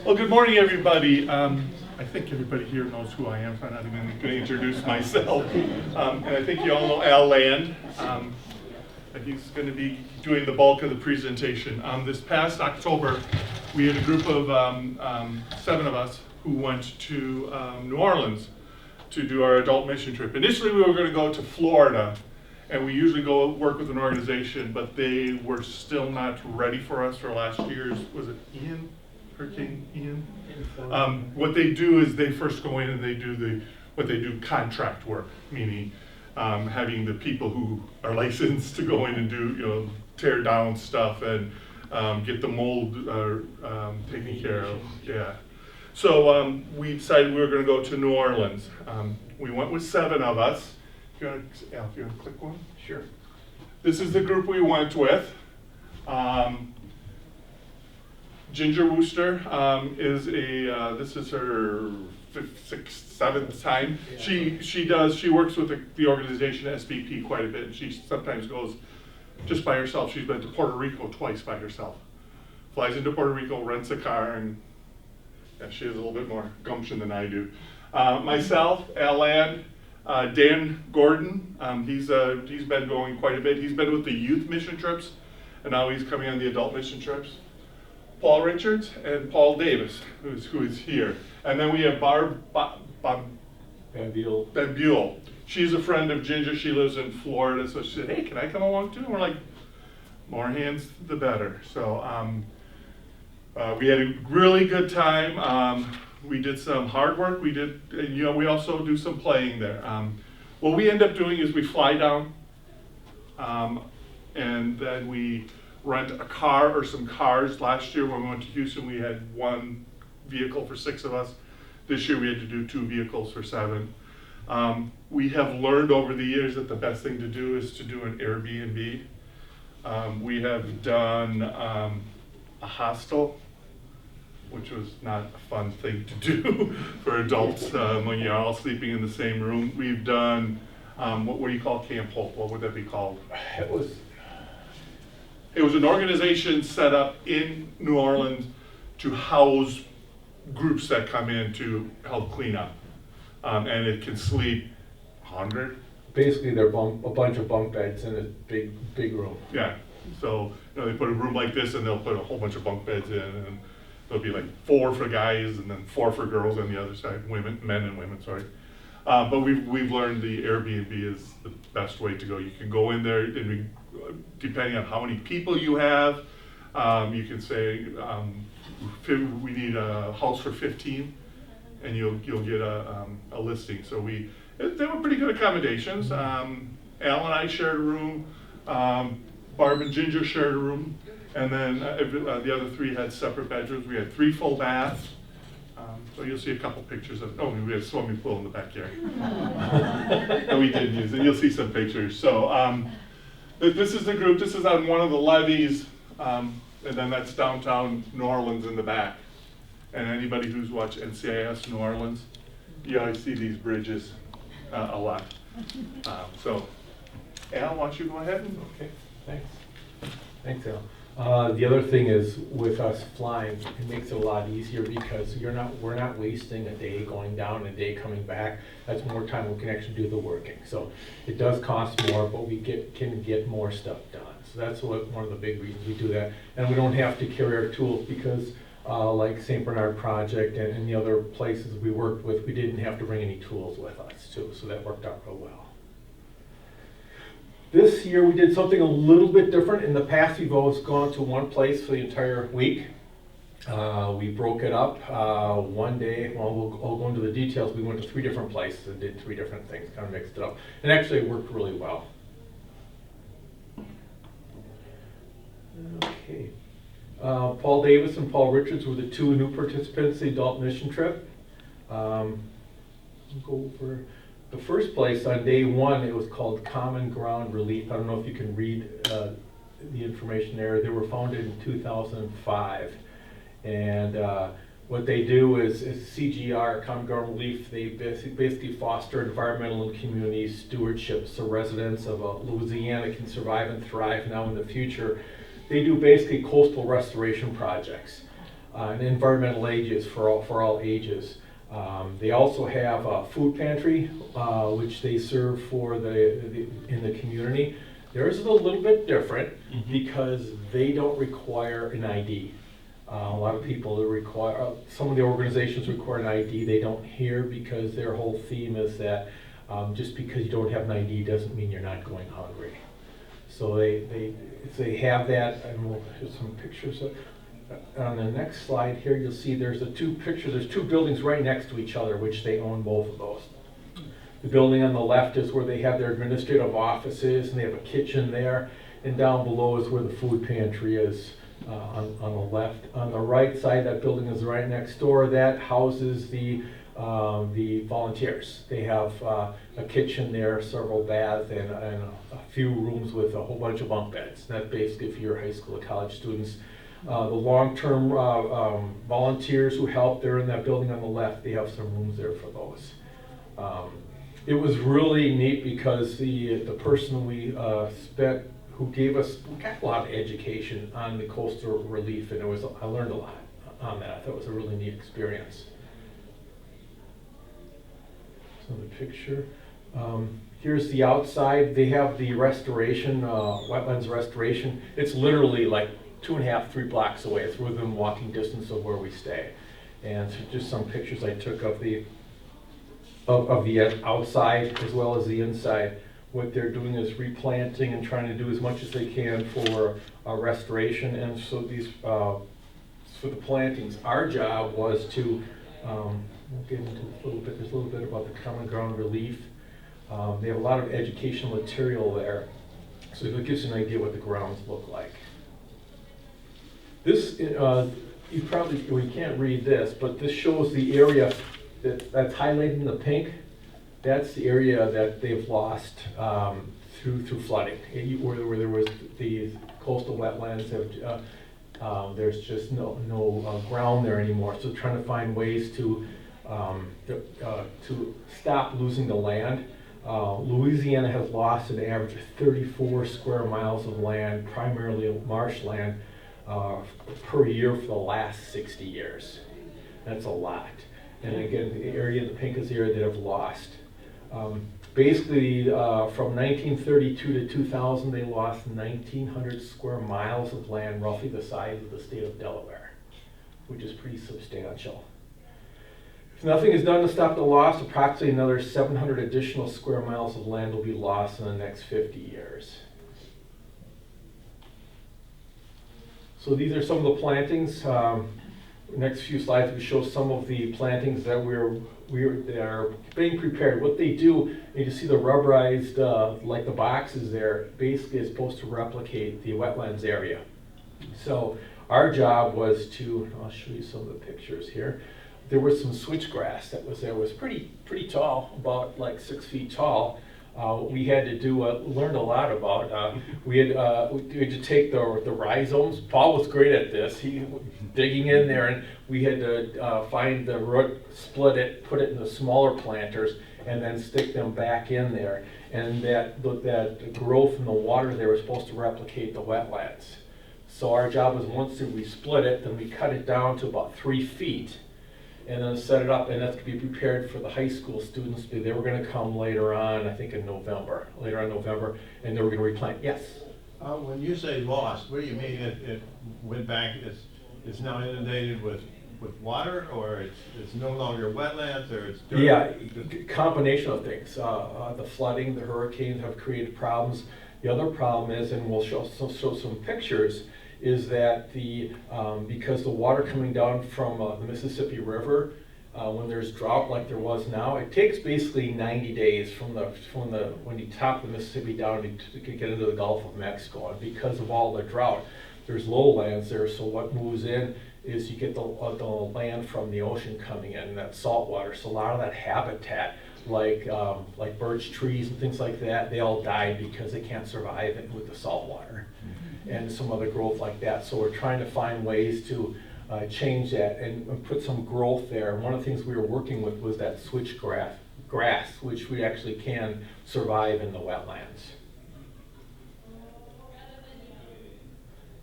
Well, good morning, everybody. I think everybody here knows who I am, so I'm not even going to introduce myself. And I think you all know Al Land. He's going to be doing the bulk of the presentation. This past October, we had a group of 7 of us who went to New Orleans to do our adult mission trip. Initially, we were going to go to Florida, and we usually go work with an organization, but they were still not ready for us for last year's, was it Hurricane Ian? What they do is they first go in and they do what they do contract work, meaning having the people who are licensed to go in and do, tear down stuff and get the mold taken care of. Yeah. So we decided we were going to go to New Orleans. We went with 7 of us. Al, if you want to click one? Sure. This is the group we went with. Ginger Wooster this is her 5th, 6th, 7th time. Yeah. She works with the organization SVP quite a bit, and she sometimes goes just by herself. She's been to Puerto Rico twice by herself. Flies into Puerto Rico, rents a car, and yeah, she has a little bit more gumption than I do. Myself, Al Land, Dan Gordon, he's been going quite a bit. He's been with the youth mission trips, and now he's coming on the adult mission trips. Paul Richards and Paul Davis, who is here. And then we have Barb Van Buell. She's a friend of Ginger. She lives in Florida, so she said, hey, can I come along too? And we're like, more hands, the better. So we had a really good time. We did some hard work. We also do some playing there. What we end up doing is we fly down, and then we rent a car or some cars. Last year when we went to Houston, we had 1 vehicle for 6 of us. This year we had to do 2 vehicles for 7. We have learned over the years that the best thing to do is to do an Airbnb. We have done a hostel, which was not a fun thing to do for adults when you're all sleeping in the same room. We've done, what do you call Camp Hope? What would that be called? It was an organization set up in New Orleans to house groups that come in to help clean up. And it can sleep 100. Basically, they're a bunch of bunk beds in a big room. Yeah. So they put a room like this, and they'll put a whole bunch of bunk beds in, and there'll be like 4 for guys, and then 4 for girls on the other side, men and women. Sorry. But we've learned the Airbnb is the best way to go. You can go in there, and depending on how many people you have, you can say we need a house for 15, and you'll get a listing. So they were pretty good accommodations. Al and I shared a room. Barb and Ginger shared a room, and then the other 3 had separate bedrooms. We had 3 full baths. So you'll see a couple pictures of. We had a swimming pool in the backyard that we didn't use, and you'll see some pictures. So this is the group. This is on one of the levees, and then that's downtown New Orleans in the back. And anybody who's watched NCIS New Orleans, you always see these bridges a lot. So, Al, why don't you go ahead? Okay, thanks, Al. The other thing is with us flying, it makes it a lot easier because we're not wasting a day going down and a day coming back. That's more time we can actually do the working. So it does cost more, but we can get more stuff done. So that's one of the big reasons we do that. And we don't have to carry our tools because like St. Bernard Project and the other places we worked with, we didn't have to bring any tools with us too. So that worked out real well. This year we did something a little bit different. In the past we've always gone to one place for the entire week. We broke it up one day. Well, I'll go into the details. We went to 3 different places and did 3 different things, kind of mixed it up. And actually it worked really well. Okay. Paul Davis and Paul Richards were the 2 new participants in the adult mission trip. We'll go over the first place on day 1. It was called Common Ground Relief. I don't know if you can read the information there. They were founded in 2005, and what they do is CGR, Common Ground Relief. They basically foster environmental and community stewardship so residents of Louisiana can survive and thrive now in the future. They do basically coastal restoration projects. and environmental ages for all ages. They also have a food pantry, which they serve for in the community. Theirs is a little bit different because they don't require an ID. A lot of people require, some of the organizations require an ID. They don't here because their whole theme is that just because you don't have an ID doesn't mean you're not going hungry. So they have that, and we'll show some pictures. On the next slide here, you'll see there's two buildings right next to each other, which they own both of those. The building on the left is where they have their administrative offices, and they have a kitchen there, and down below is where the food pantry is on the left. On the right side, that building is right next door. That houses the volunteers. They have a kitchen there, several baths, and a few rooms with a whole bunch of bunk beds. That's basically for your high school or college students. The long-term volunteers who help, they're in that building on the left. They have some rooms there for those. It was really neat because the person we who gave us, we got a lot of education on the coastal relief, and I learned a lot on that. I thought it was a really neat experience. So the picture. Here's the outside. They have the restoration, wetlands restoration. It's literally like 2.5, 3 blocks away. It's within walking distance of where we stay. And so just some pictures I took of the outside as well as the inside. What they're doing is replanting and trying to do as much as they can for restoration. And so these for the plantings, our job was to we'll get into a little bit. There's a little bit about the common ground relief. They have a lot of educational material there, so it gives you an idea what the grounds look like. This, you can't read this, but this shows the area that's highlighted in the pink. That's the area that they've lost through flooding, where there was the coastal wetlands. There's just no ground there anymore. So trying to find ways to stop losing the land. Louisiana has lost an average of 34 square miles of land, primarily marshland, per year for the last 60 years. That's a lot. And again, the area in the pink is the area that have lost. Basically, from 1932 to 2000, they lost 1,900 square miles of land, roughly the size of the state of Delaware, which is pretty substantial. If nothing is done to stop the loss, approximately another 700 additional square miles of land will be lost in the next 50 years. So these are some of the plantings. Next few slides, we show some of the plantings that they are being prepared. What they do, you see the rubberized, like the boxes there, basically is supposed to replicate the wetlands area. So our job was to, I'll show you some of the pictures here. There was some switchgrass that was there. It was pretty tall, about like 6 feet tall. We had to do, learned a lot about, we had to take the rhizomes. Paul was great at this. He digging in there, and we had to find the root, split it, put it in the smaller planters, and then stick them back in there. And that growth in the water there was supposed to replicate the wetlands. So our job was, once we split it, then we cut it down to about 3 feet, and then set it up, and that's to be prepared for the high school students. They were going to come later on, I think in November, and they were going to replant. Yes? When you say lost, what do you mean it went back, it's now inundated with water, or it's no longer wetlands, or it's dirt? Yeah, combination of things. The flooding, the hurricanes have created problems. The other problem is, and we'll show some pictures, is that because the water coming down from the Mississippi River, when there's drought like there was now, it takes basically 90 days from when you top the Mississippi down to get into the Gulf of Mexico. And because of all the drought, there's lowlands there. So what moves in is you get the land from the ocean coming in, that salt water. So a lot of that habitat, like birch trees and things like that, they all died because they can't survive it with the salt water. And some other growth like that. So we're trying to find ways to change that and put some growth there. And one of the things we were working with was that switchgrass, which we actually can survive in the wetlands.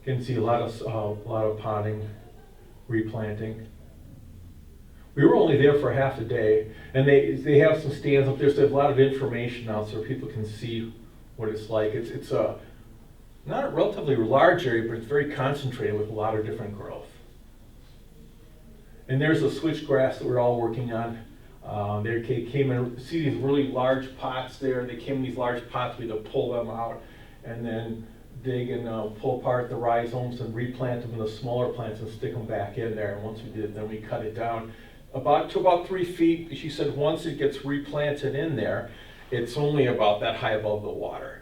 You can see a lot of potting replanting. We were only there for half a day, and they have some stands up there, so they have a lot of information out so people can see what it's like. It's a not a relatively large area, but it's very concentrated with a lot of different growth. And there's the switchgrass that we're all working on. They came in, see these really large pots there. They came in these large pots. We had to pull them out and then dig and pull apart the rhizomes and replant them in the smaller plants and stick them back in there. And once we did, then we cut it down to about 3 feet. She said once it gets replanted in there, it's only about that high above the water.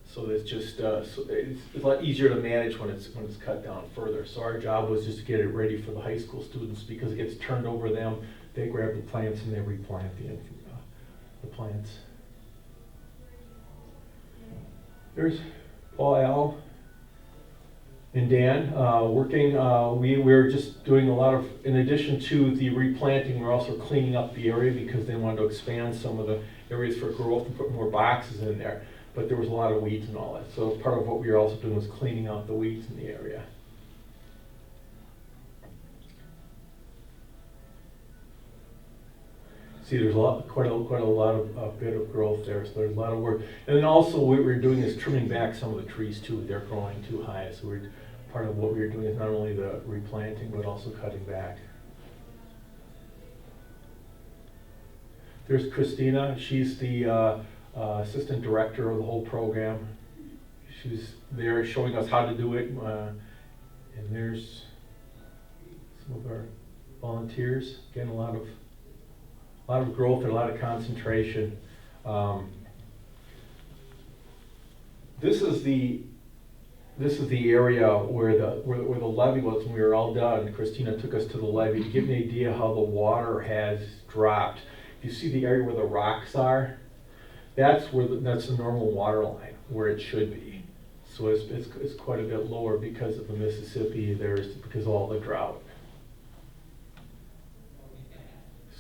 So it's just so it's a lot easier to manage when it's cut down further. So our job was just to get it ready for the high school students because it gets turned over them. They grab the plants and they replant the plants. There's Paul, Al, and Dan working. We're just doing a lot of, in addition to the replanting, we're also cleaning up the area because they wanted to expand some of the areas for growth and put more boxes in there. But there was a lot of weeds and all that. So part of what we were also doing was cleaning out the weeds in the area. See, there's quite a lot of bit of growth there, so there's a lot of work. And then also what we're doing is trimming back some of the trees too. They're growing too high, so part of what we're doing is not only the replanting, but also cutting back. There's Christina. She's the assistant director of the whole program. She's there showing us how to do it. And there's some of our volunteers. Again, a lot of growth and a lot of concentration. This is the area where the levee was when we were all done. Christina took us to the levee to give an idea how the water has dropped. You see the area where the rocks are? That's the normal water line where it should be. So it's quite a bit lower because of the Mississippi. Because of all the drought.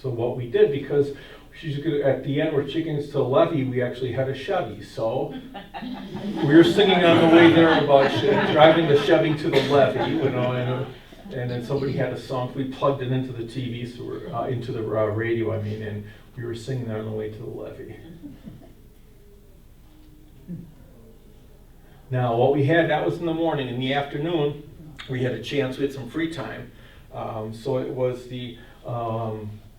So what we did, because at the end where chickens to the levee, we actually had a Chevy. So we were singing on the way there about driving the Chevy to the levee, and then somebody had a song. We plugged it into the TV, so into the radio, and we were singing on the way to the levee. Now, what we had, that was in the morning. In the afternoon, we had some free time. So it was the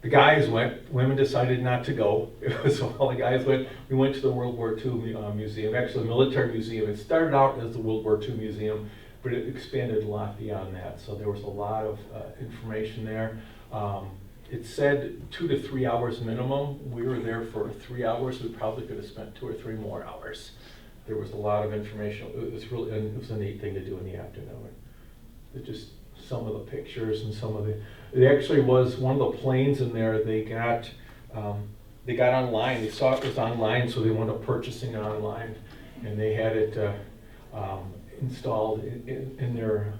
guys went, women decided not to go. So all the guys went. We went to the World War II museum, actually the military museum. It started out as the World War II museum, but it expanded a lot beyond that. So there was a lot of information there. It said 2 to 3 hours minimum. We were there for 3 hours. We probably could have spent 2 or 3 more hours. There was a lot of information. It was a neat thing to do in the afternoon. Just some of the pictures and it actually was one of the planes in there. They got online. They saw it was online, so they wound up purchasing it online, and they had it installed in their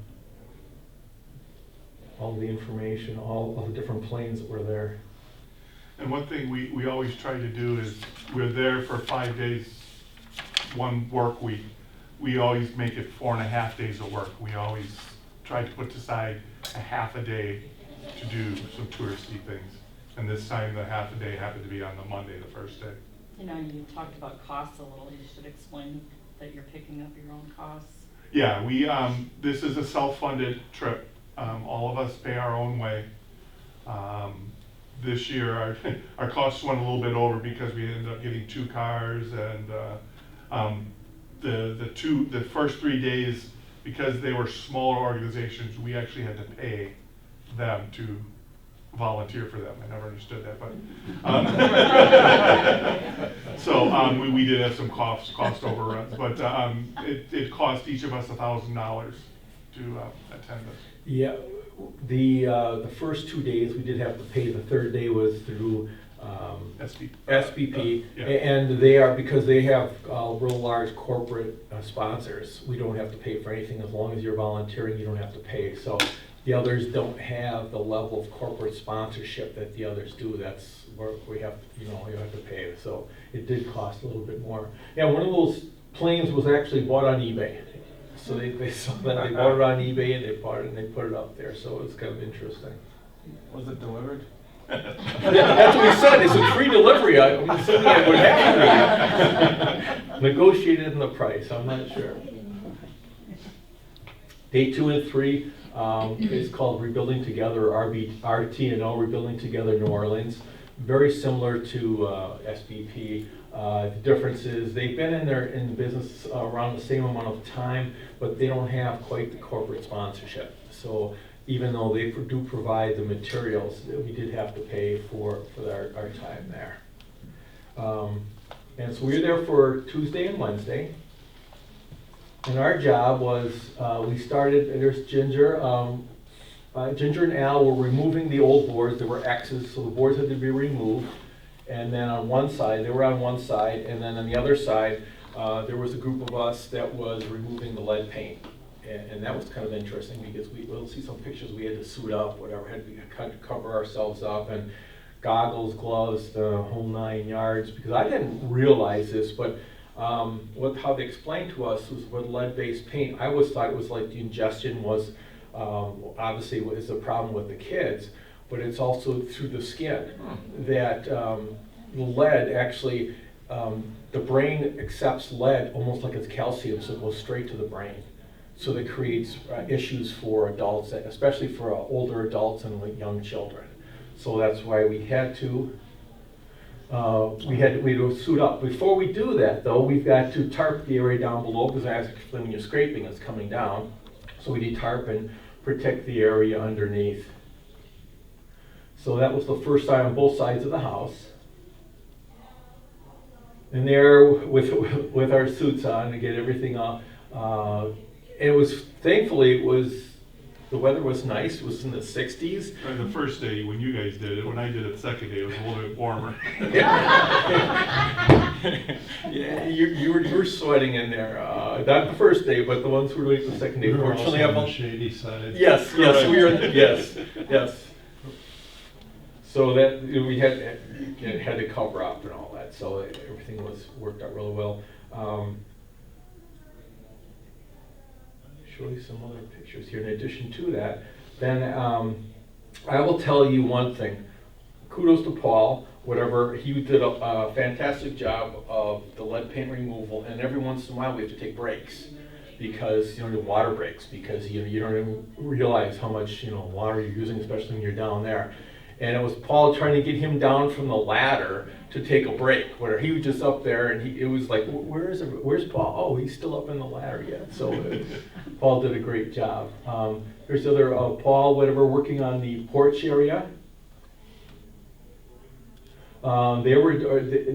all the information, all the different planes that were there. And one thing we always try to do is we're there for 5 days. One work week, we always make it 4.5 days of work. We always try to put aside a half a day to do some touristy things. And this time the half a day happened to be on the Monday, the first day. You talked about costs a little. You should explain that you're picking up your own costs. Yeah, this is a self-funded trip. All of us pay our own way. This year our costs went a little bit over because we ended up getting 2 cars, and the first 3 days, because they were smaller organizations, we actually had to pay them to volunteer for them. I never understood that, but so we did have some cost overruns, but it cost each of us $1,000 to attend this. Yeah, the first 2 days we did have to pay. The third day was through SBP, yeah. And they are, because they have real large corporate sponsors. We don't have to pay for anything. As long as you're volunteering, you don't have to pay. So the others don't have the level of corporate sponsorship that the others do. That's where we have, you have to pay. So it did cost a little bit more. Yeah, one of those planes was actually bought on eBay. So they saw that, they bought it on eBay and they bought it and they put it up there, so it was kind of interesting. Was it delivered? That's what we said, it's a free delivery, I was assuming it would have to be. Negotiated in the price, I'm not sure. Day 2 and 3 is called Rebuilding Together, RTNO, Rebuilding Together New Orleans. Very similar to SBP. The difference is they've been in business around the same amount of time, but they don't have quite the corporate sponsorship. So even though they do provide the materials, we did have to pay for our time there. And so we were there for Tuesday and Wednesday. And our job was, we started, there's Ginger. Ginger and Al were removing the old boards. There were X's, so the boards had to be removed. And then on one side, they were on one side, and then on the other side, there was a group of us that was removing the lead paint. And that was kind of interesting because we'll see some pictures, we had to suit up, whatever, had to cover ourselves up, and goggles, gloves, the whole 9 yards, because I didn't realize this, but how they explained to us was with lead-based paint, I always thought it was like the ingestion was, obviously is a problem with the kids, but it's also through the skin, that lead actually, the brain accepts lead almost like it's calcium, so it goes straight to the brain. So that creates issues for adults, especially for older adults and young children. So that's why we had to suit up. Before we do that though, we've got to tarp the area down below, because as when you're scraping, it's coming down. So we need tarp and protect the area underneath. So that was the first side on both sides of the house. And there with our suits on to get everything off. It was, thankfully, the weather was nice, it was in the 60s. And the first day when you guys did it, when I did it the second day, it was a little bit warmer. Yeah, you were sweating in there, not the first day, but the ones who were doing the second day. We were Fortunately, also on the shady side. Yes, we were, yes. So that, we had to cover up and all that, so everything worked out really well. Show you some other pictures here. In addition to that, then I will tell you one thing. Kudos to Paul. Whatever, he did a fantastic job of the lead paint removal. And every once in a while, we have to take breaks because the water breaks, because you don't even realize how much water you're using, especially when you're down there. And it was Paul trying to get him down from the ladder to take a break, where he was just up there, and it was like, where's Paul? Oh, he's still up in the ladder yet. So Paul did a great job. There's other Paul, working on the porch area. They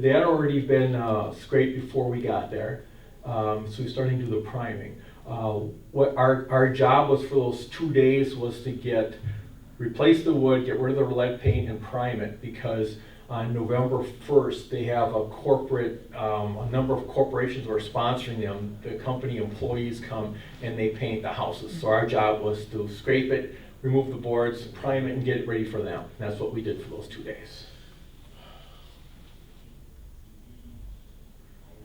had already been scraped before we got there, so we're starting to do the priming. What our job was for those 2 days was to replace the wood, get rid of the lead paint, and prime it, because on November 1st, they have a number of corporations who are sponsoring them. The company employees come and they paint the houses. So our job was to scrape it, remove the boards, prime it, and get it ready for them. And that's what we did for those 2 days.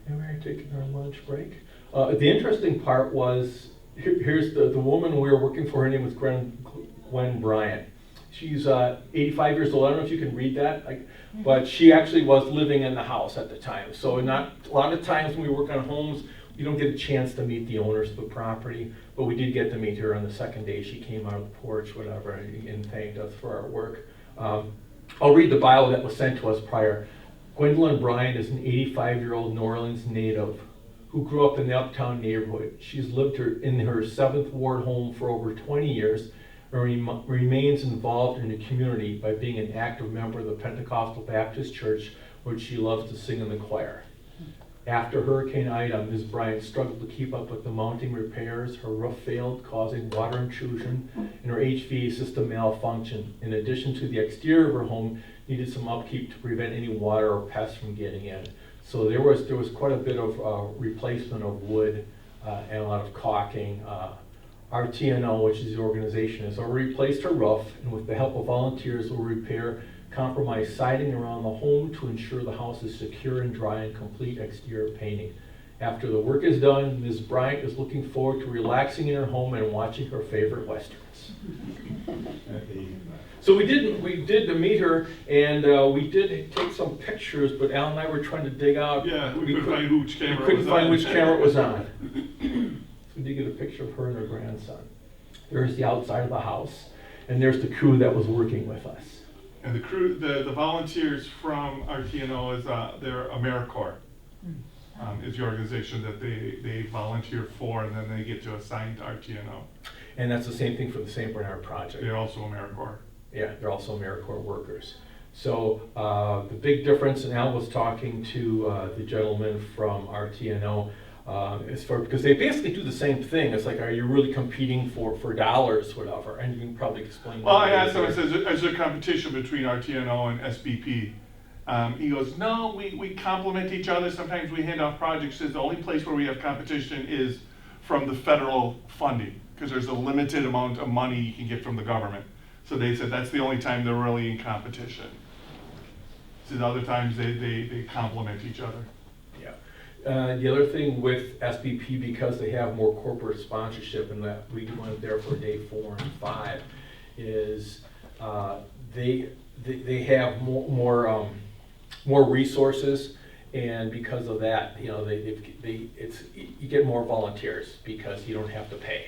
And we're taking our lunch break. The interesting part was, here's the woman we were working for. Her name was Gwen Bryant. She's 85 years old. I don't know if you can read that, but she actually was living in the house at the time. So a lot of times when we work on homes, you don't get a chance to meet the owners of the property, but we did get to meet her on the second day. She came out of the porch, whatever, and thanked us for our work. I'll read the bio that was sent to us prior. Gwendolyn Bryant is an 85-year-old New Orleans native who grew up in the Uptown neighborhood. She's lived in her 7th Ward home for over 20 years and remains involved in the community by being an active member of the Pentecostal Baptist Church, which she loves to sing in the choir. After Hurricane Ida, Ms. Bryant struggled to keep up with the mounting repairs. Her roof failed, causing water intrusion, and her HVAC system malfunctioned. In addition to the exterior of her home, needed some upkeep to prevent any water or pests from getting in. So there was quite a bit of replacement of wood and a lot of caulking. RTNO, which is the organization, has already replaced her roof, and with the help of volunteers will repair compromised siding around the home to ensure the house is secure and dry, and complete exterior painting. After the work is done, Ms. Bryant is looking forward to relaxing in her home and watching her favorite westerns. So we did meet her, and we did take some pictures, but Al and I were trying to dig out. Yeah, we couldn't find which camera We couldn't was find on. which camera it was on. So we did get a picture of her and her grandson. There's the outside of the house, and there's the crew that was working with us. And the crew, the volunteers from RTNO is, they're AmeriCorps. Is the organization that they volunteer for, and then they get to assign to RTNO. And that's the same thing for the St. Bernard Project. They're also AmeriCorps. Yeah, they're also AmeriCorps workers. So the big difference, and Al was talking to the gentleman from RTNO, is for, because they basically do the same thing. It's like, are you really competing for dollars, whatever? And you can probably explain. Well, that I asked him, I later. said, is there competition between RTNO and SBP? He goes, no, we complement each other. Sometimes we hand off projects. Says the only place where we have competition is from the federal funding, because there's a limited amount of money you can get from the government. So they said that's the only time they're really in competition. So the other times they complement each other. Yeah. The other thing with SBP, because they have more corporate sponsorship, and that we went there for day 4 and 5, is they have more resources, and because of that, you know, you get more volunteers because you don't have to pay.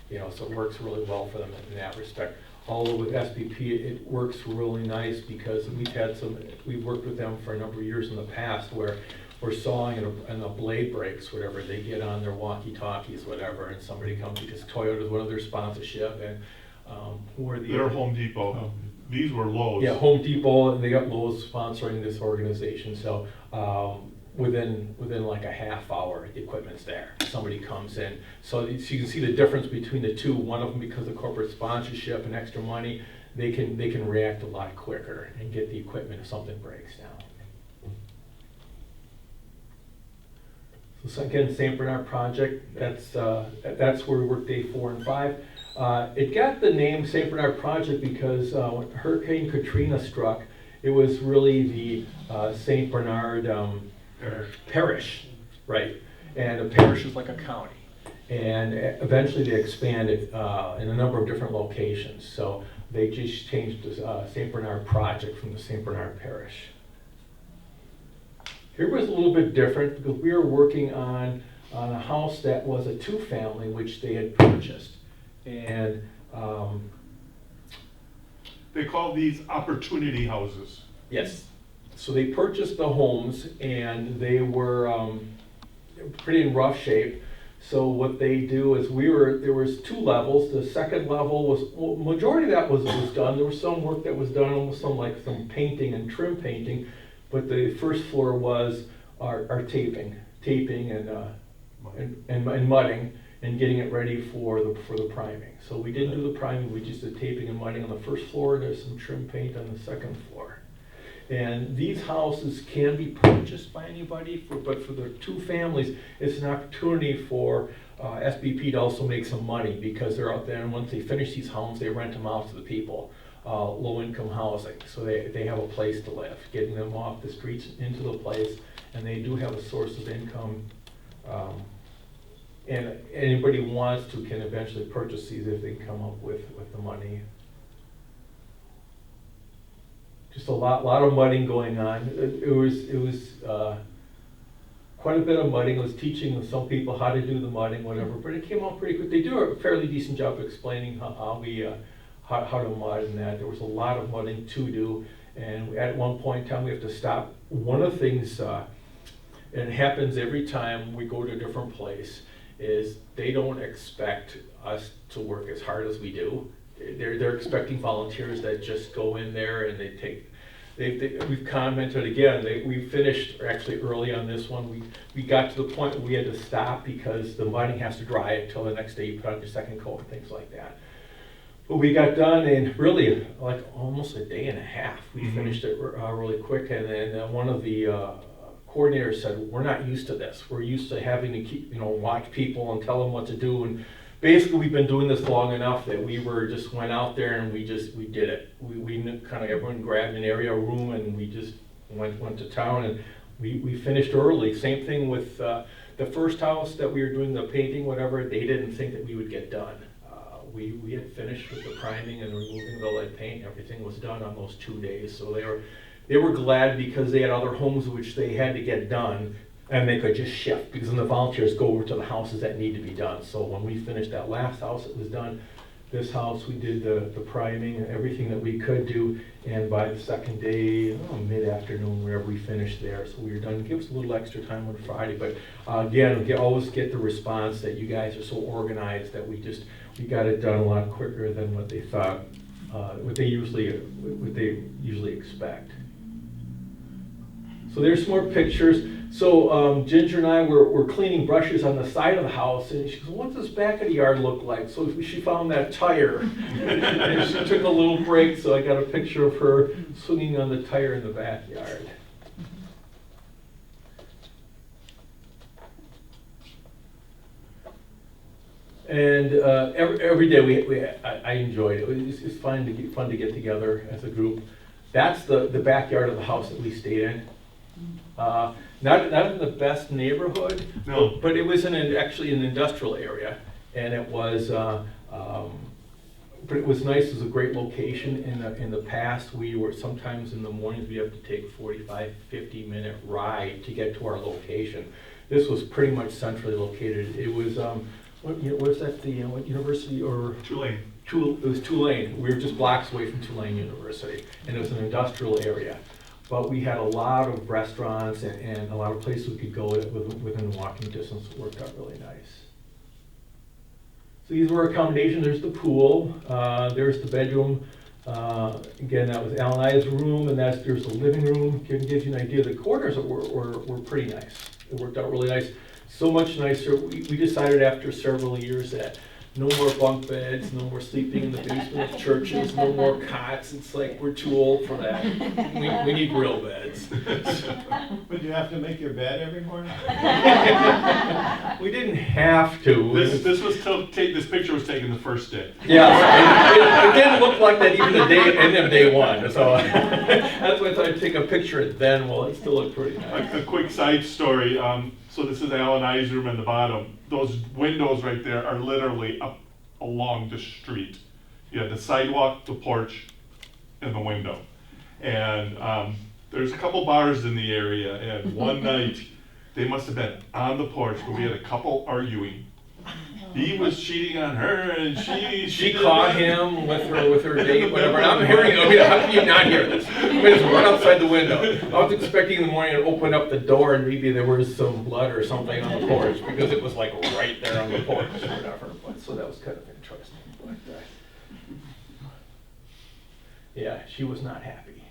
You know, so it works really well for them in that respect. Although with SBP, it works really nice because we've worked with them for a number of years in the past where we're sawing and the blade breaks, whatever, they get on their walkie-talkies, whatever, and somebody comes, because Toyota's one of their sponsorship, and who are the They're other? Home Depot. These were Lowe's. Yeah, Home Depot, and they got Lowe's sponsoring this organization, so within like a half hour, the equipment's there. Somebody comes in. So you can see the difference between the two. One of them, because of corporate sponsorship and extra money, they can react a lot quicker and get the equipment if something breaks down. So again, St. Bernard Project, that's where we work day 4 and 5. It got the name St. Bernard Project because when Hurricane Katrina struck, it was really the St. Bernard Parish, right? And a parish is like a county. And eventually they expanded in a number of different locations. So they just changed the St. Bernard Project from the St. Bernard Parish. Here was a little bit different because we were working on a house that was a 2-family, which they had purchased. And They call these opportunity houses. yes, so they purchased the homes, and they were pretty in rough shape. So what they do is there was 2 levels. The second level was, well, majority of that was done. There was some work that was done, almost some painting and trim painting. But the first floor was our taping and mudding and getting it ready for the priming. So we didn't do the priming, we just did taping and mudding on the first floor. There's some trim paint on the second floor. And these houses can be purchased by anybody, but for the 2 families, it's an opportunity for SBP to also make some money, because they're out there, and once they finish these homes, they rent them out to the people, low-income housing. So they have a place to live, getting them off the streets into the place, and they do have a source of income. And anybody who wants to can eventually purchase these if they come up with the money. Just a lot of mudding going on. It was quite a bit of mudding. I was teaching some people how to do the mudding, whatever, but it came out pretty quick. They do a fairly decent job of explaining how to mud and that. There was a lot of mudding to do, and at one point in time we have to stop. One of the things, and it happens every time we go to a different place, is they don't expect us to work as hard as we do. They're expecting volunteers that just go in there and we've commented again, we finished actually early on this one. We got to the point where we had to stop because the mudding has to dry until the next day you put on your second coat and things like that. But we got done in really like almost a day and a half. We finished it really quick, and then one of the coordinators said, we're not used to this. We're used to having to keep, watch people and tell them what to do. And basically, we've been doing this long enough that we just went out there and we did it. We kind of, everyone grabbed an area, a room, and we just went to town, and we finished early. Same thing with the The first house that we were doing the painting, whatever, they didn't think that we would get done. We had finished with the priming and removing the lead paint. Everything was done on those 2 days. So they were glad because they had other homes which they had to get done, and they could just shift, because then the volunteers go over to the houses that need to be done. So when we finished that last house, it was done. This house, we did the priming and everything that we could do, and by the second day, mid-afternoon, wherever we finished there, so we were done. Give us a little extra time on Friday, but again, always get the response that you guys are so organized that we got it done a lot quicker than what they thought, what they usually expect. So there's some more pictures. So Ginger and I were cleaning brushes on the side of the house, and she goes, "What's this back of the yard look like?" So she found that tire, and she took a little break, so I got a picture of her swinging on the tire in the backyard. And every day I enjoyed it. It's fun to get together as a group. That's the backyard of the house that we stayed in. Not in the best neighborhood, No. but it was actually an industrial area, and it was. But it was nice. It was a great location. In the past, sometimes in the mornings we have to take 45, 50-minute ride to get to our location. This was pretty much centrally located. It was what is that? What university or? Tulane. It was Tulane. We were just blocks away from Tulane University, and it was an industrial area. But we had a lot of restaurants and a lot of places we could go within walking distance. It worked out really nice. So these were accommodations. There's the pool. There's the bedroom. Again, that was Al and I's room, and there's the living room. Gives you an idea. The corners were pretty nice. It worked out really nice. So much nicer. We decided after several years that no more bunk beds, no more sleeping in the basement of churches, no more cots. It's like we're too old for that. We need real beds. But you have to make your bed every morning? We didn't have to. This picture was taken the first day. Yeah, it didn't look like that even day one. So that's why I thought I'd take a picture of it then. Well, it still looked pretty nice. A quick side story. So this is Al and I's room in the bottom. Those windows right there are literally up along the street. You have the sidewalk, the porch, and the window. And there's a couple bars in the area, and one night they must have been on the porch, but we had a couple arguing. He was cheating on her, and she caught him with her date, whatever. And I'm hearing, how can you not hear this? I mean, it's right outside the window. I was expecting in the morning to open up the door and maybe there was some blood or something on the porch, because it was like right there on the porch or whatever. So that was kind of interesting. But, yeah, she was not happy.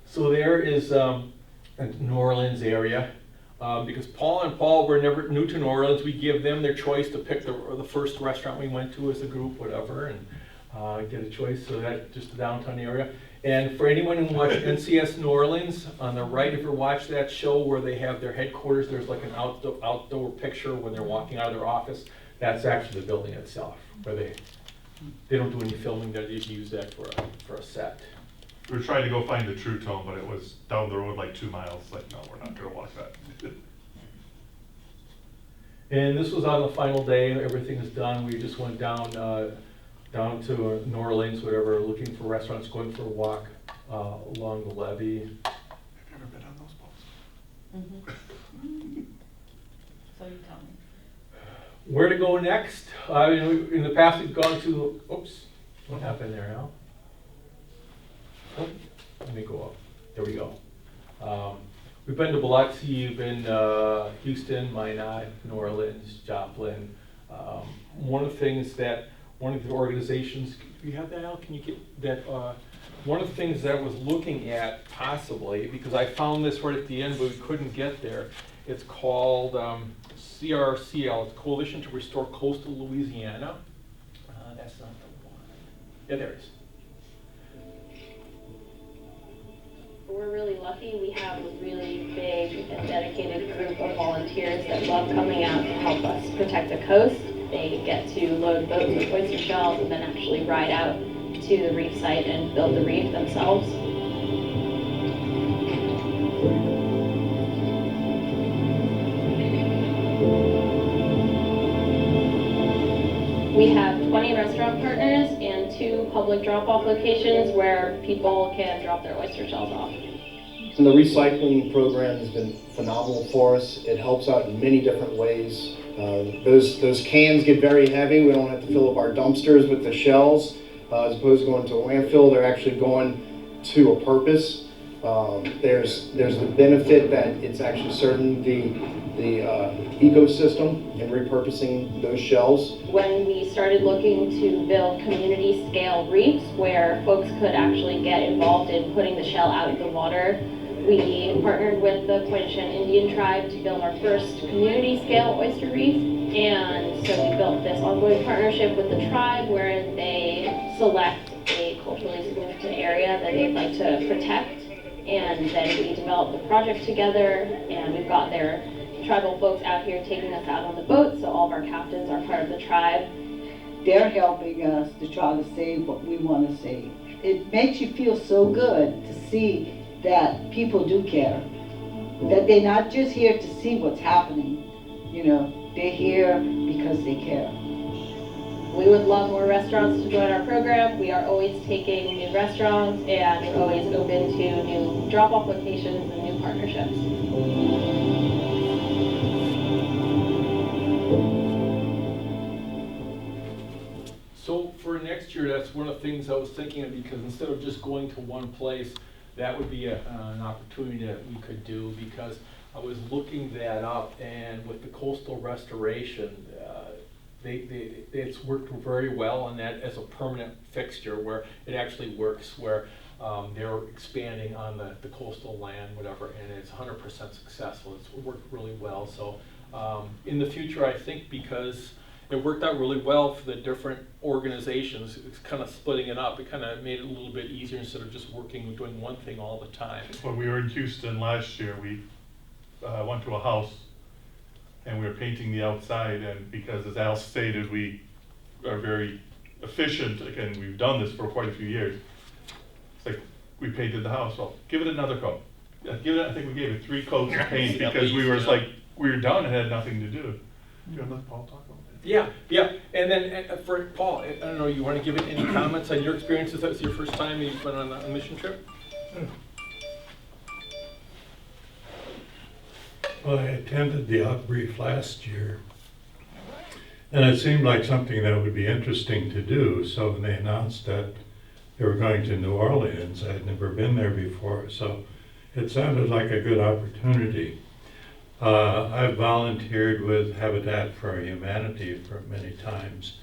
So there is New Orleans area. Because Paul were never new to New Orleans, we give them their choice to pick the first restaurant we went to as a group, whatever, and get a choice. So that's just the downtown area. And for anyone who watched NCS New Orleans, on the right, if you watch that show where they have their headquarters, there's like an outdoor picture when they're walking out of their office. That's actually the building itself, where they don't do any filming. They just use that for a set. We were trying to go find the True Tone, but it was down the road like 2 miles. Like, no, we're not going to walk that. And this was on the final day. Everything is done. We just went down to New Orleans, whatever, looking for restaurants, going for a walk along the levee. Have you ever been on those boats? Mm-hmm. So you tell me. Where to go next? In the past, we've gone to. Oops, what happened there, Al? Oh, let me go up. There we go. We've been to Biloxi, we've been Houston, Minot, New Orleans, Joplin. One of the organizations, do you have that, Al? Can you get that? One of the things that I was looking at possibly, because I found this right at the end, but we couldn't get there. It's called CRCL, it's Coalition to Restore Coastal Louisiana. That's not the one. Yeah, there it is. We're really lucky. We have a really big and dedicated group of volunteers that love coming out to help us protect the coast. They get to load boats with oyster shells and then actually ride out to the reef site and build the reef themselves. restaurant partners and 2 public drop-off locations where people can drop their oyster shells off. And the recycling program has been phenomenal for us. It helps out in many different ways. Those cans get very heavy. We don't have to fill up our dumpsters with the shells. As opposed to going to a landfill, they're actually going to a purpose. There's the benefit that it's actually serving the ecosystem and repurposing those shells. When we started looking to build community scale reefs where folks could actually get involved in putting the shell out in the water, we partnered with the Pointe-au-Chien Indian tribe to build our first community scale oyster reef. And so we built this ongoing partnership with the tribe where they select a culturally significant area that they'd like to protect. And then we developed the project together, and we've got their tribal folks out here taking us out on the boat, so all of our captains are part of the tribe. They're helping us to try to save what we want to save. It makes you feel so good to see that people do care, that they're not just here to see what's happening, you know, they're here because they care. We would love more restaurants to join our program. We are always taking new restaurants and we're always open to new drop-off locations and new partnerships. So for next year, that's one of the things I was thinking of, because instead of just going to one place, that would be an opportunity that we could do, because I was looking that up, and with the coastal restoration, it's worked very well on that as a permanent fixture, where it actually works, where they're expanding on the coastal land, whatever, and it's 100% successful. It's worked really well. So in the future, I think, because it worked out really well for the different organizations, it's kind of splitting it up. It kind of made it a little bit easier instead of just doing one thing all the time. When we were in Houston last year, we went to a house and we were painting the outside, and because, as Al stated, we are very efficient, again, we've done this for quite a few years. It's like, we painted the house, well, give it another coat. I think we gave it 3 coats of paint because we were like, we were done and had nothing to do. Do you want to let Paul talk about it? Yeah, and then for Paul, I don't know, you want to give it any comments on your experiences? That was your first time you've been on a mission trip? Well, I attended the outbrief last year, and it seemed like something that would be interesting to do. So when they announced that they were going to New Orleans, I had never been there before, so it sounded like a good opportunity. I've volunteered with Habitat for Humanity for many times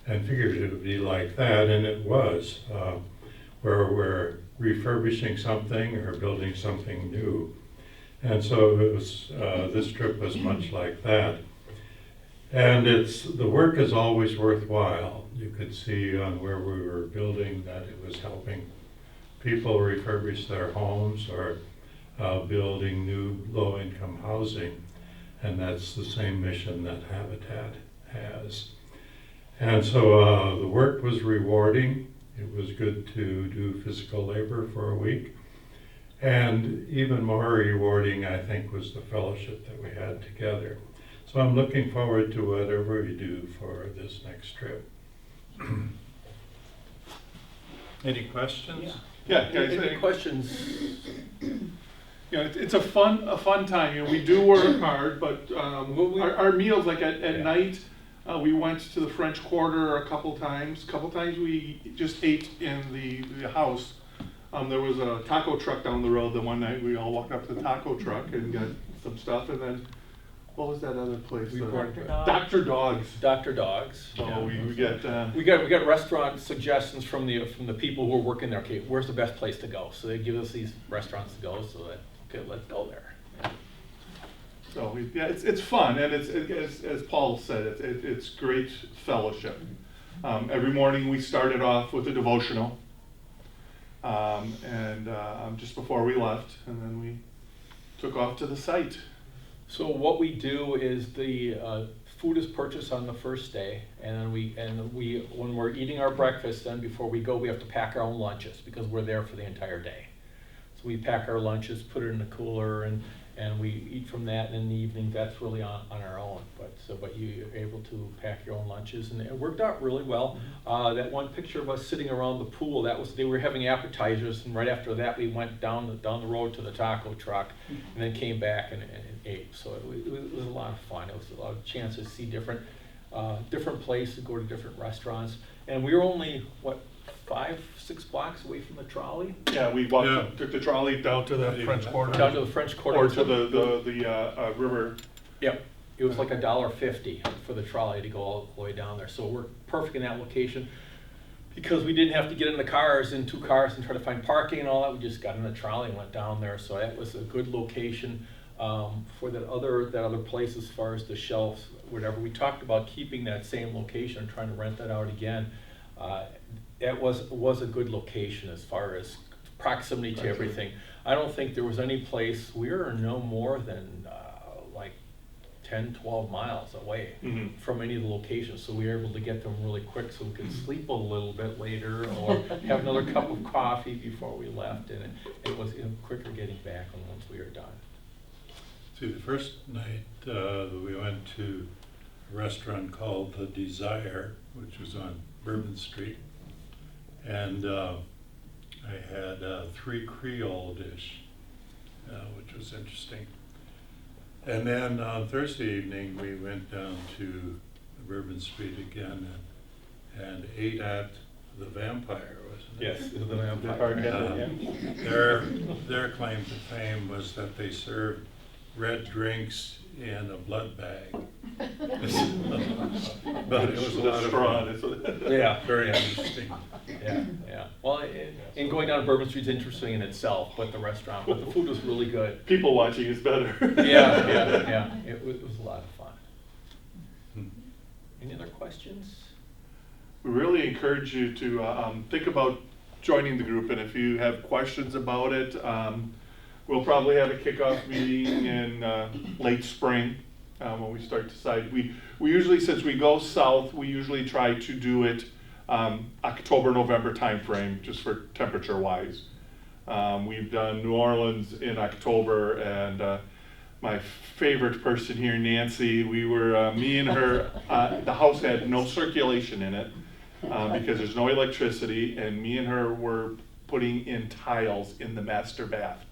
and figured it would be like that, and it was, where we're refurbishing something or building something new. And so it was, this trip was much like that. And the work is always worthwhile. You could see on where we were building that it was helping people refurbish their homes or building new low-income housing. And that's the same mission that Habitat has. And so the work was rewarding. It was good to do physical labor for a week. And even more rewarding, I think, was the fellowship that we had together. So I'm looking forward to whatever we do for this next trip. Any questions? Yeah, guys, any questions? You know, it's a fun time. You know, we do work hard, but our meals, like at night, we went to the French Quarter a couple times. We just ate in the house. There was a taco truck down the road the one night. We all walked up to the taco truck and got some stuff. And then, what was that other place? Dr. Dog's. Dr. Dog's. So yeah. we We got restaurant suggestions from the people who are working there. Okay, where's the best place to go? So they give us these restaurants to go. So that, okay, let's go there. Yeah. So it's fun, and it's as Paul said, it's great fellowship. Every morning we started off with a devotional, just before we left, and then we took off to the site. So what we do is the food is purchased on the first day, and then we when we're eating our breakfast, then before we go, we have to pack our own lunches because we're there for the entire day. So we pack our lunches, put it in the cooler, and and we eat from that, and in the evening, that's really on our own. But you're able to pack your own lunches, and it worked out really well. That one picture of us sitting around the pool, they were having appetizers, and right after that, we went down the road to the taco truck, and then came back and ate. So it was a lot of fun. It was a lot of chances to see different places, go to different restaurants, and we were only, 5-6 blocks away from the trolley? Yeah, we took the trolley down to the French Quarter. Down to the French Quarter. Or to the river. Yep, it was like $1.50 for the trolley to go all the way down there. So we're perfect in that location because we didn't have to get in the cars, in 2 cars, and try to find parking and all that. We just got in the trolley and went down there. So that was a good location for that other place as far as the shelves, whatever. We talked about keeping that same location and trying to rent that out again. It was a good location as far as proximity to everything. I don't think there was any place, we were no more than like 10, 12 miles away from any of the locations. So we were able to get them really quick so we could sleep a little bit later or have another cup of coffee before we left. And it was quicker getting back once we were done. See, the first night we went to a restaurant called The Desire, which was on Bourbon Street. And I had 3 Creole dish, which was interesting. And then on Thursday evening, we went down to Bourbon Street again and ate at the Vampire, wasn't it? Yes, the Vampire. Their claim to fame was that they served red drinks in a blood bag. But it was a lot of fun. Yeah. Very interesting. Yeah. Well, and going down Bourbon Street is interesting in itself, but the restaurant, but the food was really good. People watching is better. Yeah. It was a lot of fun. Any other questions? We really encourage you to think about joining the group, and if you have questions about it, we'll probably have a kickoff meeting in late spring when we start to decide. We usually, since we go south, we usually try to do it October, November timeframe, just for temperature wise. We've done New Orleans in October, and my favorite person here, Nancy, we were, me and her, the house had no circulation in it because there's no electricity, and me and her were putting in tiles in the master bath.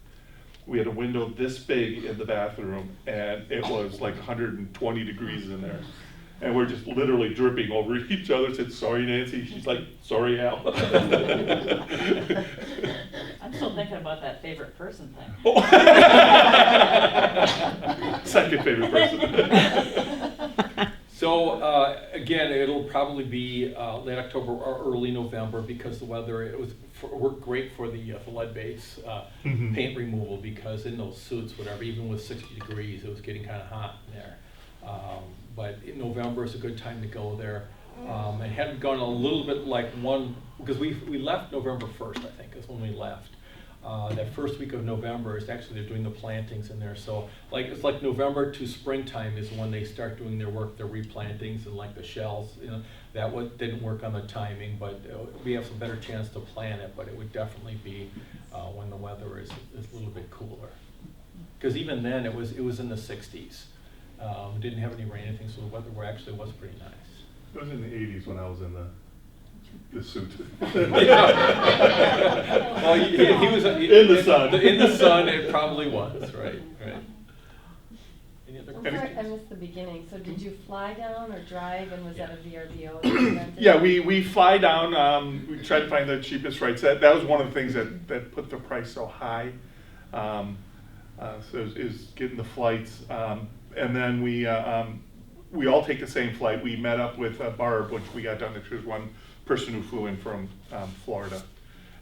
We had a window this big in the bathroom, and it was like 120 degrees in there. And we're just literally dripping over each other. Said, "Sorry, Nancy." She's like, "Sorry, Al." I'm still thinking about that favorite person thing. Oh. Second favorite person. So again, it'll probably be late October or early November because the weather, it worked great for the lead-based paint removal because in those suits, whatever, even with 60 degrees, it was getting kind of hot in there. But in November is a good time to go there. And hadn't gone a little bit like because we left November 1st, I think, is when we left. That first week of November is actually they're doing the plantings in there. So it's like November to springtime is when they start doing their work, their replantings and like the shells. That didn't work on the timing, but we have some better chance to plan it. But it would definitely be when the weather is a little bit cooler. Because even then it was in the 60s. We didn't have any rain or anything, so the weather actually was pretty nice. It was in the 80s when I was in the suit. Well, he was in the sun. In the sun, it probably was, right. Any other I'm sorry, questions? I missed the beginning. So did you fly down or drive, and was that a VRBO? that you rented? Yeah, we fly down. We try to find the cheapest flights. That was one of the things that put the price so high. So it was getting the flights, and then we all take the same flight. We met up with Barb, which we got done. She was one person who flew in from Florida,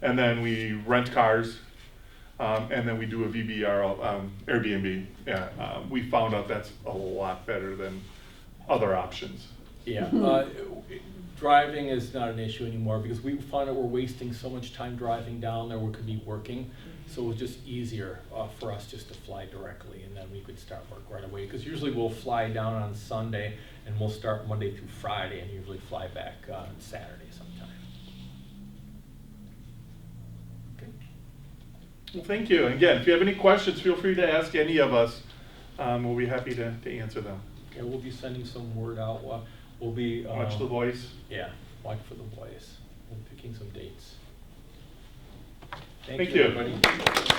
and then we rent cars, and then we do a VBR Airbnb. Yeah, we found out that's a lot better than other options. Yeah, driving is not an issue anymore because we find that we're wasting so much time driving down there. We could be working, so it was just easier for us just to fly directly, and then we could start work right away. Because usually we'll fly down on Sunday, and we'll start Monday through Friday, and usually fly back on Saturday sometime. Okay. Well, thank you. Again, if you have any questions, feel free to ask any of us. We'll be happy to answer them. Yeah, we'll be sending some word out. We'll be. Watch the voice. Yeah, watch for the voice. We're picking some dates. Thank you. Everybody.